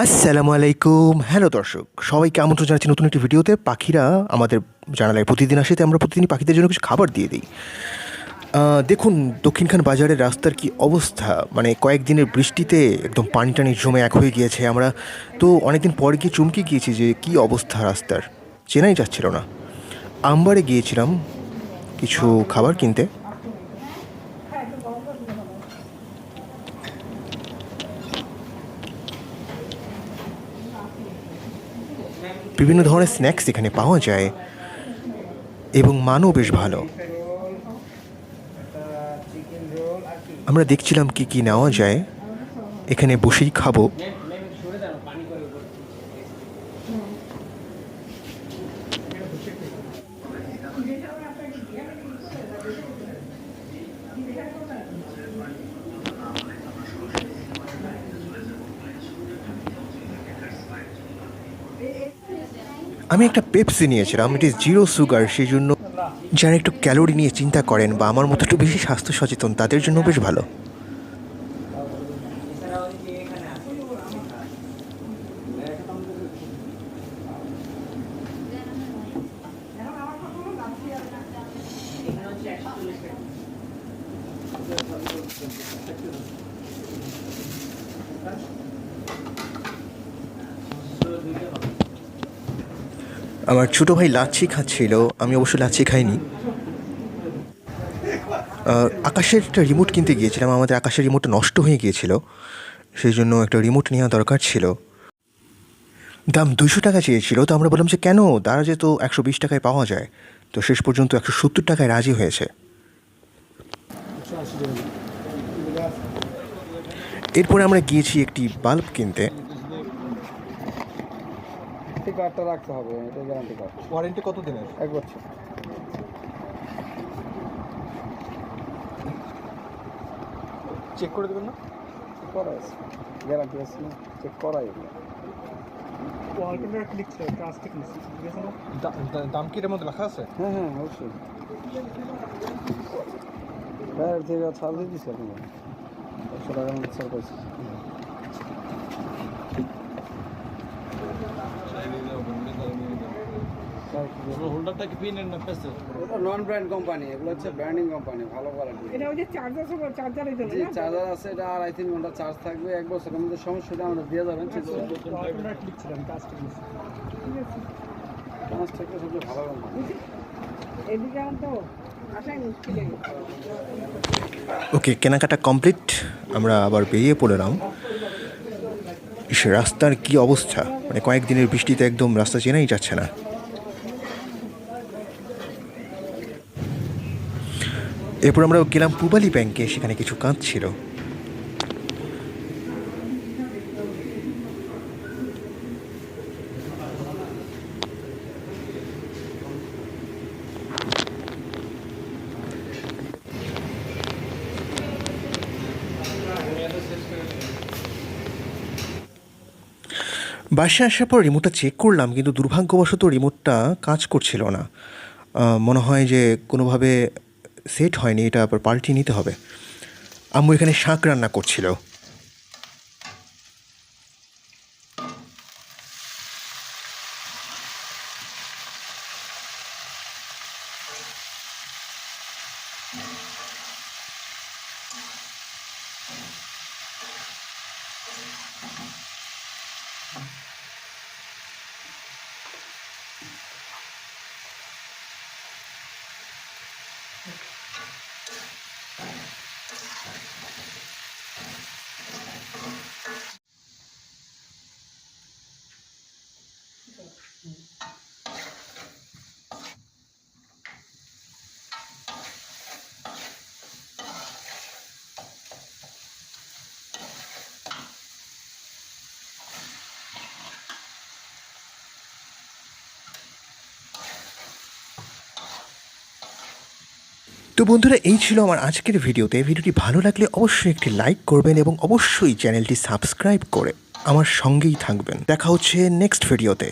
আসসালামু আলাইকুম। হ্যালো দর্শক, সবাইকে আমন্ত্রণ জানাচ্ছি নতুন একটি ভিডিওতে। পাখিরা আমাদের জানালায় প্রতিদিন আসে, আমরা প্রতিদিনই পাখিদের জন্য কিছু খাবার দিয়ে দিই। দেখুন দক্ষিণখান বাজারের রাস্তার কি অবস্থা, মানে কয়েকদিনের বৃষ্টিতে একদম পানি টানি জমে এক হয়ে গিয়েছে। আমরা তো অনেকদিন পরে গিয়ে চমকে গিয়েছি যে কি অবস্থা রাস্তার, চেনাই যাচ্ছিল না। আমবারে গিয়েছিলাম কিছু খাবার কিনতে। বিভিন্ন ধরনের স্ন্যাক্স এখানে পাওয়া যায় এবং মানও বেশ ভালো। আমরা দেখছিলাম কি কি নেওয়া যায়, এখানে বসেই খাবো। আমি একটা পেপসি নিয়েছিলাম, ইট ইজ জিরো সুগার, সেই জন্য যারা একটু ক্যালোরি নিয়ে চিন্তা করেন বা আমার মতো একটু বেশি স্বাস্থ্য সচেতন তাদের জন্য বেশ ভালো। আমার ছোটো ভাই লাচ্ছি খাচ্ছিল, আমি অবশ্য লাচ্ছি খাইনি। আকাশের একটা রিমোট কিনতে গিয়েছিলাম, আমাদের আকাশের রিমোটটা নষ্ট হয়ে গিয়েছিল, সেই জন্য একটা রিমোট নেওয়া দরকার ছিল। দাম 200 টাকা চেয়েছিল, তো আমরা বললাম যে কেন, তারা যেহেতু 120 টাকায় পাওয়া যায়, তো শেষ পর্যন্ত 170 টাকায় রাজি হয়েছে। এরপরে আমরা গিয়েছি একটি বাল্ব কিনতে। কার্ডটা রাখতে হবে, এটা গ্যারান্টি কার্ড। ওয়ারেন্টি কত দিনের? 1 বছর। চেক করে দেবেন না? করা আছে, গ্যারান্টি আছে না, চেক করাই। দাম কি এর মধ্যে লেখা আছে? হ্যাঁ হ্যাঁ, অবশ্যই। বাইরের থেকে ছাড় দিয়ে দিচ্ছি আপনি 100 টাকার মধ্যে ছাড় পাইছি। হোল্ডারটা কি পিন না পেছে? ওটা নন ব্র্যান্ড কোম্পানি, এগুলো হচ্ছে ব্র্যান্ডিং কোম্পানি, ভালো কোয়ালিটি। এটা ওই যে চার্জার আছে, চার্জারের জন্য। জি, চার্জার আছে, এটা 2.5-3 ঘন্টা চার্জ থাকবে। 1 বছরের মধ্যে সমস্যাটা আমরা দিয়ে যাবেন। ঠিক আছে, আমরা ক্লিক ছিলাম, কাজ ঠিক আছে। কাজটা সবচেয়ে ভালো কোম্পানি। এদিকে তো আসাই মুশকিল। ওকে, কেনাকাটা কমপ্লিট, আমরা আবার বেরিয়ে পড়লাম। সে রাস্তার কি অবস্থা, মানে কয়েকদিনের বৃষ্টিতে একদম রাস্তা চেনাই যাচ্ছে না। এরপর আমরা গেলাম পূবালী ব্যাংকে, সেখানে কিছু কাজ ছিল। বাসায় আসার পর রিমোটটা চেক করলাম, কিন্তু দুর্ভাগ্যবশত রিমোটটা কাজ করছিল না। মনে হয় যে কোনোভাবে সেট হয়নি, এটা আবার পাল্টিয়ে নিতে হবে। আম্মু এখানে শাক রান্না করছিল। তো বন্ধুরা, এই ছিল আমার আজকের ভিডিওতে। ভিডিওটি ভালো লাগলে অবশ্যই একটি লাইক করবেন এবং অবশ্যই চ্যানেলটি সাবস্ক্রাইব করে আমার সঙ্গেই থাকবেন। দেখা হচ্ছে নেক্সট ভিডিওতে।